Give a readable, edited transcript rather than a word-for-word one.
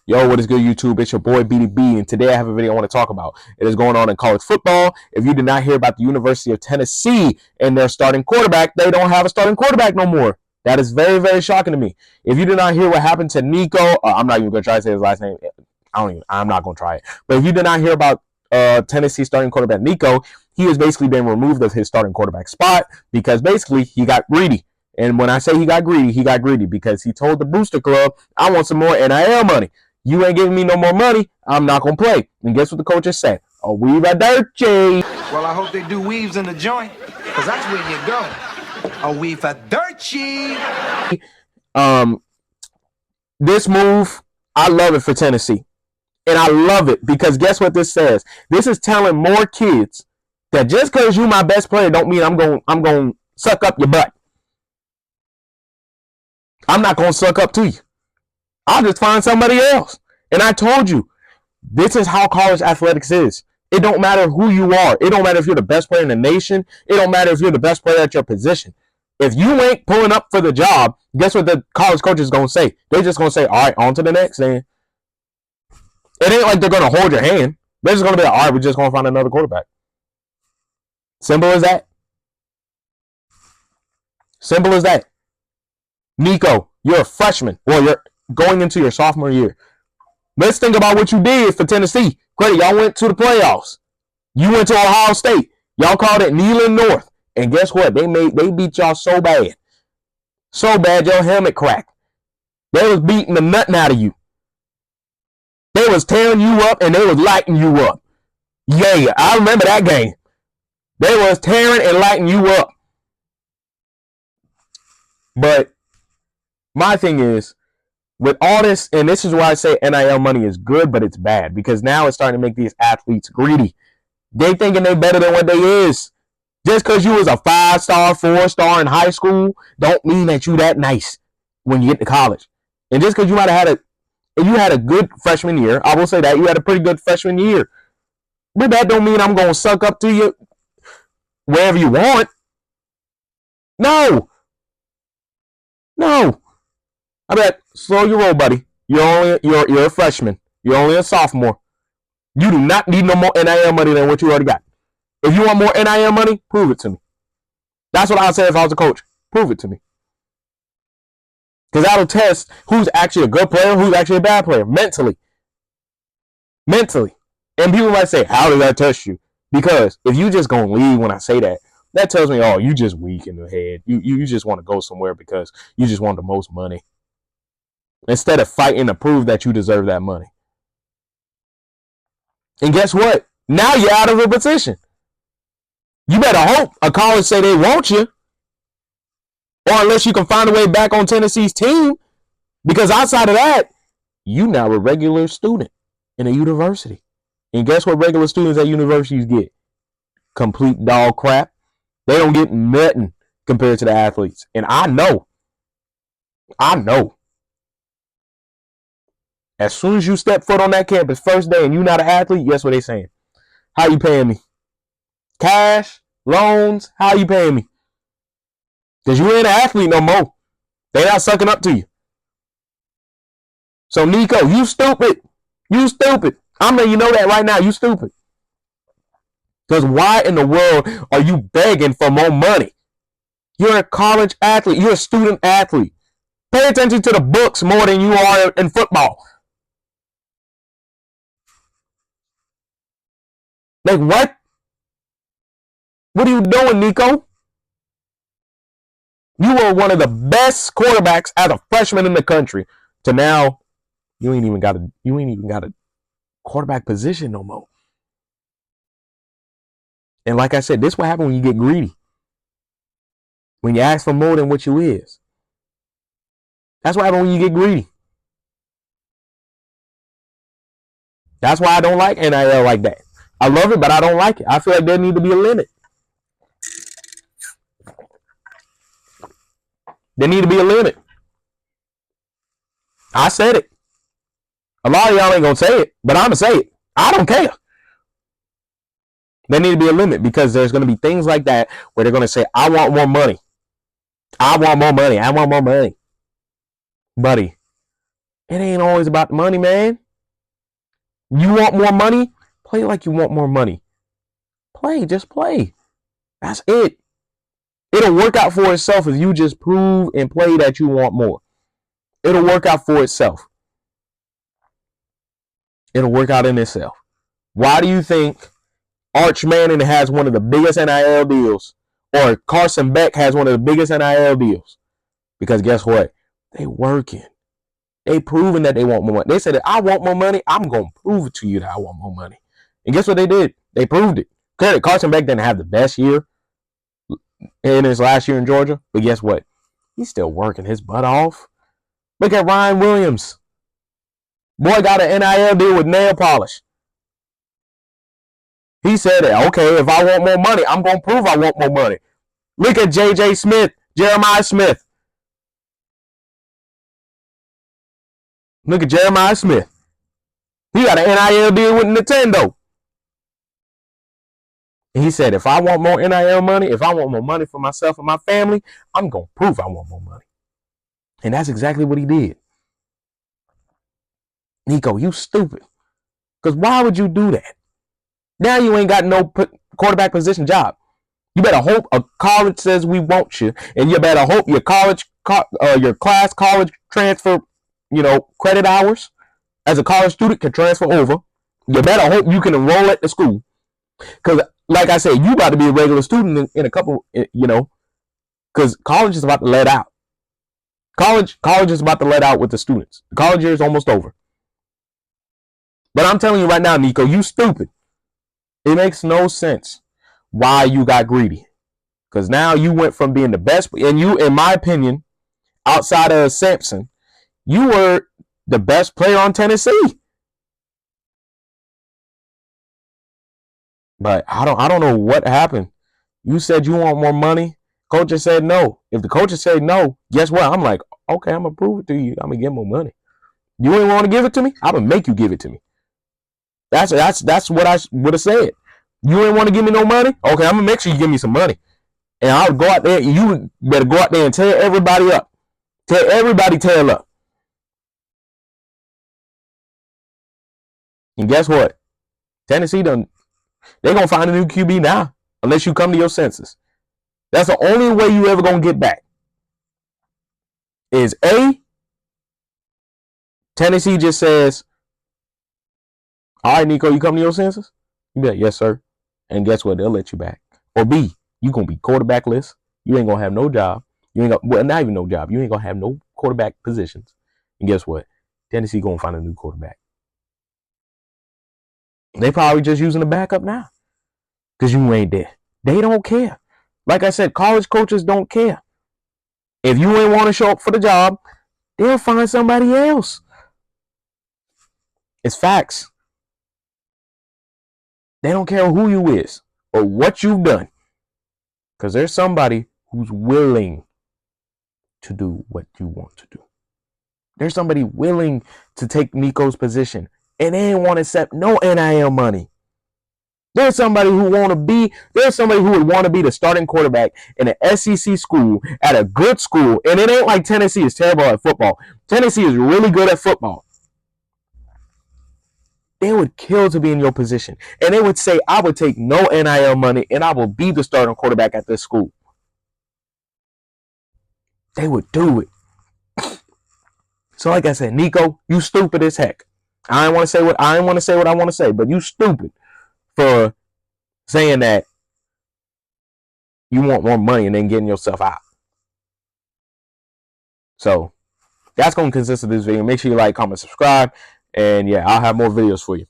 Yo, what is good, YouTube? It's your boy BDB, and today I have a video I want to talk about. It is going on in college football. If you did not hear about the University of Tennessee and their starting quarterback, they don't have a starting quarterback no more. That is very, very shocking to me. If you did not hear what happened to Nico, I'm not even going to try to say his last name. I'm not going to try it. But if you did not hear about Tennessee starting quarterback Nico, he has basically been removed of his starting quarterback spot because basically he got greedy. And when I say he got greedy because he told the Booster Club, I want some more NIL money. You ain't giving me no more money, I'm not going to play. And guess what the coaches said? A weave a dirty. Well, I hope they do weaves in the joint, because that's where you go. A weave a dirty. This move, I love it for Tennessee. And I love it because guess what this says? This is telling more kids that just because you my best player don't mean I'm going to suck up your butt. I'm not going to suck up to you. I'll just find somebody else. And I told you, this is how college athletics is. It don't matter who you are. It don't matter if you're the best player in the nation. It don't matter if you're the best player at your position. If you ain't pulling up for the job, guess what the college coach is going to say? They're just going to say, all right, on to the next then. It ain't like they're going to hold your hand. They're just going to be like, all right, we're just going to find another quarterback. Simple as that. Simple as that. Nico, you're a freshman. Well, you're going into your sophomore year. Let's think about what you did for Tennessee. Credit, y'all went to the playoffs. You went to Ohio State. Y'all called it Neyland North. And guess what? They beat y'all so bad. So bad your helmet cracked. They was beating the nothing out of you. They was tearing you up and they was lighting you up. Yeah, I remember that game. They was tearing and lighting you up. But my thing is, with all this, and this is why I say NIL money is good, but it's bad. Because now it's starting to make these athletes greedy. They thinking they better than what they is. Just because you was a 5-star, 4-star in high school, don't mean that you that nice when you get to college. And just because you might have had a good freshman year, I will say that, you had a pretty good freshman year. But that don't mean I'm going to suck up to you wherever you want. No. I bet, slow your roll, buddy. You're a freshman. You're only a sophomore. You do not need no more NIL money than what you already got. If you want more NIL money, prove it to me. That's what I'd say if I was a coach. Prove it to me. Because that'll test who's actually a good player, who's actually a bad player, mentally. And people might say, how does that test you? Because if you just gonna leave when I say that, that tells me, oh, you just weak in the head. You just want to go somewhere because you just want the most money. Instead of fighting to prove that you deserve that money. And guess what? Now you're out of a position. You better hope a college say they want you. Or unless you can find a way back on Tennessee's team. Because outside of that, you now a regular student in a university. And guess what regular students at universities get? Complete dog crap. They don't get nothing compared to the athletes. And I know. As soon as you step foot on that campus first day and you're not an athlete, guess what they saying? How you paying me? Cash? Loans? How you paying me? Because you ain't an athlete no more. They not sucking up to you. So Nico, you stupid. I'm letting you know that right now. You stupid. Because why in the world are you begging for more money? You're a college athlete. You're a student athlete. Pay attention to the books more than you are in football. Like what? What are you doing, Nico? You were one of the best quarterbacks as a freshman in the country. To now, you ain't even got a quarterback position no more. And like I said, this is what happens when you get greedy. When you ask for more than what you is. That's what happens when you get greedy. That's why I don't like NIL like that. I love it, but I don't like it. I feel like there need to be a limit. There need to be a limit. I said it. A lot of y'all ain't gonna say it, but I'm gonna say it. I don't care. There need to be a limit because there's gonna be things like that where they're gonna say, I want more money. I want more money. I want more money. Buddy, it ain't always about the money, man. You want more money? Play like you want more money. Just play. That's it. It'll work out for itself if you just prove and play that you want more. It'll work out for itself. It'll work out in itself. Why do you think Arch Manning has one of the biggest NIL deals, or Carson Beck has one of the biggest NIL deals? Because guess what? They working. They proving that they want more money. They said that I want more money. I'm going to prove it to you that I want more money. And guess what they did? They proved it. Carson Beck didn't have the best year in his last year in Georgia. But guess what? He's still working his butt off. Look at Ryan Williams. Boy got an NIL deal with nail polish. He said, okay, if I want more money, I'm going to prove I want more money. Look at J.J. Smith, Jeremiah Smith. Look at Jeremiah Smith. He got an NIL deal with Nintendo. And he said, if I want more NIL money, if I want more money for myself and my family, I'm going to prove I want more money. And that's exactly what he did. Nico, you stupid. Because why would you do that? Now you ain't got no quarterback position job. You better hope a college says we want you, and you better hope your college transfer, credit hours as a college student can transfer over. You better hope you can enroll at the school, because like I said, you about to be a regular student in a couple, because college is about to let out. College is about to let out with the students. The college year is almost over. But I'm telling you right now, Nico, you stupid. It makes no sense why you got greedy. Because now you went from being the best, and you, in my opinion, outside of Sampson, you were the best player on Tennessee. But I don't know what happened. You said you want more money. Coach said no. If the coach said no, guess what? I'm like, okay, I'm gonna prove it to you. I'm gonna get more money. You ain't want to give it to me? I'm gonna make you give it to me. That's what I would have said. You ain't want to give me no money? Okay, I'm gonna make sure you give me some money. And I would go out there. You better go out there and tear everybody up. Tear everybody tail up. And guess what? Tennessee done. They're gonna find a new QB now, unless you come to your senses. That's the only way you ever gonna get back. Is A, Tennessee just says, all right, Nico, you come to your senses? You be like, yes, sir. And guess what? They'll let you back. Or B, you gonna be quarterbackless. You ain't gonna have no job. You ain't gonna, well, not even no job. You ain't gonna have no quarterback positions. And guess what? Tennessee gonna find a new quarterback. They probably just using the backup now. Because you ain't there. They don't care. Like I said, college coaches don't care. If you ain't want to show up for the job, they'll find somebody else. It's facts. They don't care who you is or what you've done. Because there's somebody who's willing to do what you want to do. There's somebody willing to take Nico's position, and they ain't want to accept no NIL money. There's somebody who would want to be the starting quarterback in an SEC school at a good school. And it ain't like Tennessee is terrible at football. Tennessee is really good at football. They would kill to be in your position. And they would say, I would take no NIL money and I will be the starting quarterback at this school. They would do it. So like I said, Nico, you stupid as heck. I don't want to say what I want to say, but you stupid for saying that you want more money and then getting yourself out. So that's going to consist of this video. Make sure you like, comment, subscribe. And yeah, I'll have more videos for you.